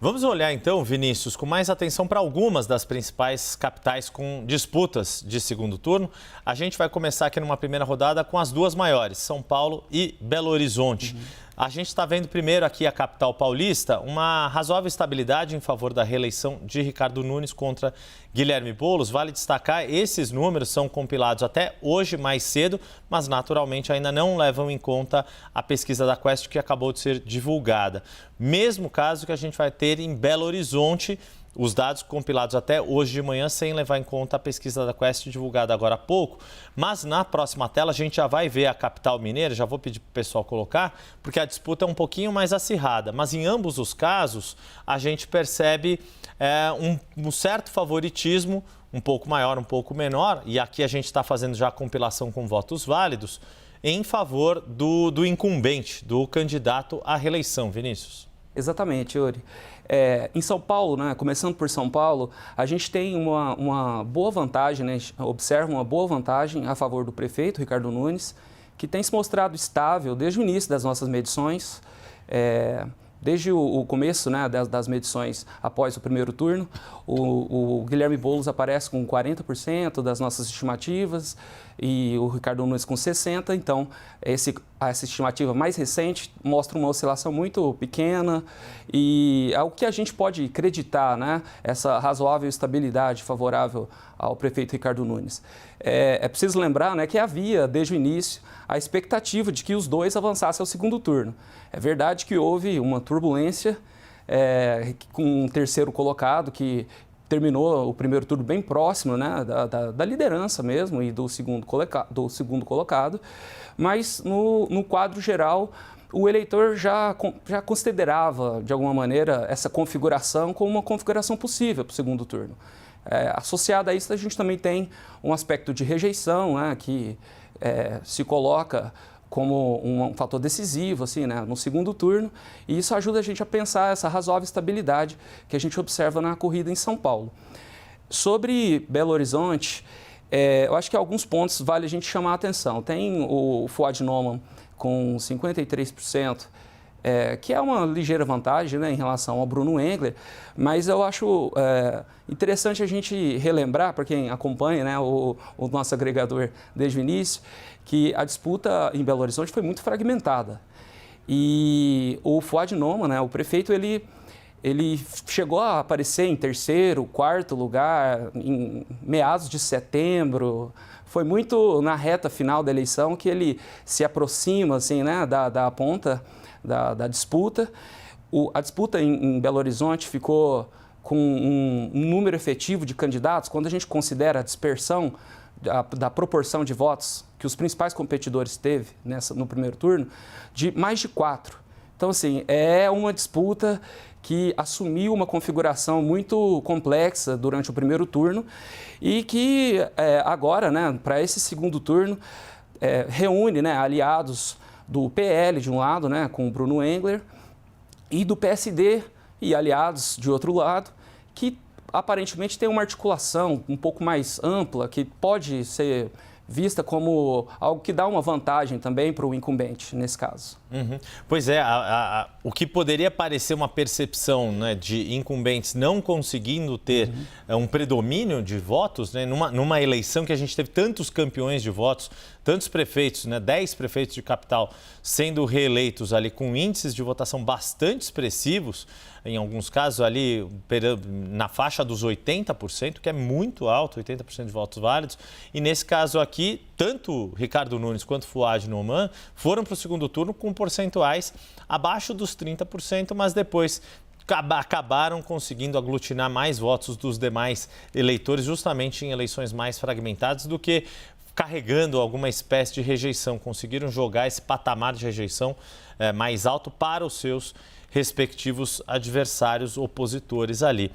Vamos olhar então, Vinícius, com mais atenção para algumas das principais capitais com disputas de segundo turno. A gente vai começar aqui numa primeira rodada com as duas maiores, São Paulo e Belo Horizonte. A gente está vendo primeiro aqui a capital paulista uma razoável estabilidade em favor da reeleição de Ricardo Nunes contra Guilherme Boulos. Vale destacar, esses números são compilados até hoje mais cedo, mas naturalmente ainda não levam em conta a pesquisa da Quest que acabou de ser divulgada. Mesmo caso que a gente vai ter em Belo Horizonte, os dados compilados até hoje de manhã, sem levar em conta a pesquisa da Quest divulgada agora há pouco. Mas na próxima tela a gente já vai ver a capital mineira, já vou pedir para o pessoal colocar, porque a disputa é um pouquinho mais acirrada. Mas em ambos os casos, a gente percebe um certo favoritismo, um pouco maior, um pouco menor, e aqui a gente está fazendo já a compilação com votos válidos, em favor do incumbente, do candidato à reeleição. Vinícius. Exatamente, Yuri. Em São Paulo, né, começando por São Paulo, a gente tem uma boa vantagem, né, observa uma boa vantagem a favor do prefeito, Ricardo Nunes, que tem se mostrado estável desde o início das nossas medições, desde o começo, né, das medições após o primeiro turno. O Guilherme Boulos aparece com 40% das nossas estimativas e o Ricardo Nunes com 60%. Então, essa estimativa mais recente mostra uma oscilação muito pequena e é o que a gente pode acreditar, né, essa razoável estabilidade favorável ao prefeito Ricardo Nunes. É preciso lembrar, né, que havia, desde o início, a expectativa de que os dois avançassem ao segundo turno. É verdade que houve uma turbulência com um terceiro colocado que terminou o primeiro turno bem próximo, né, da liderança mesmo e do segundo colocado, mas no quadro geral o eleitor já considerava, de alguma maneira, essa configuração como uma configuração possível para o segundo turno. Associado a isso, a gente também tem um aspecto de rejeição, né, que se coloca como um fator decisivo assim, né, no segundo turno, e isso ajuda a gente a pensar essa razoável estabilidade que a gente observa na corrida em São Paulo. Sobre Belo Horizonte, eu acho que alguns pontos vale a gente chamar a atenção. Tem o Fuad Noman com 53%, que é uma ligeira vantagem, né, em relação ao Bruno Engler, mas eu acho interessante a gente relembrar, para quem acompanha, né, o nosso agregador desde o início, que a disputa em Belo Horizonte foi muito fragmentada. E o Fuad Noman, né, o prefeito, ele chegou a aparecer em terceiro, quarto lugar, em meados de setembro. Foi muito na reta final da eleição que ele se aproxima assim, né, da ponta da disputa. A disputa em Belo Horizonte ficou com um número efetivo de candidatos, quando a gente considera a dispersão da proporção de votos que os principais competidores teve no primeiro turno, de mais de 4. Então, assim, é uma disputa que assumiu uma configuração muito complexa durante o primeiro turno e que agora, né, para esse segundo turno, reúne, né, aliados do PL de um lado, né, com o Bruno Engler, e do PSD e aliados de outro lado, que aparentemente tem uma articulação um pouco mais ampla, que pode ser vista como algo que dá uma vantagem também para o incumbente, nesse caso. Pois é, o que poderia parecer uma percepção, né, de incumbentes não conseguindo ter um predomínio de votos, né, numa eleição que a gente teve tantos campeões de votos, tantos prefeitos, né, 10 prefeitos de capital sendo reeleitos ali com índices de votação bastante expressivos, em alguns casos ali na faixa dos 80%, que é muito alto, 80% de votos válidos. E nesse caso aqui, tanto Ricardo Nunes quanto Fuad Noman foram para o segundo turno com percentuais abaixo dos 30%, mas depois acabaram conseguindo aglutinar mais votos dos demais eleitores, justamente em eleições mais fragmentadas, do que carregando alguma espécie de rejeição. Conseguiram jogar esse patamar de rejeição mais alto para os seus respectivos adversários opositores ali.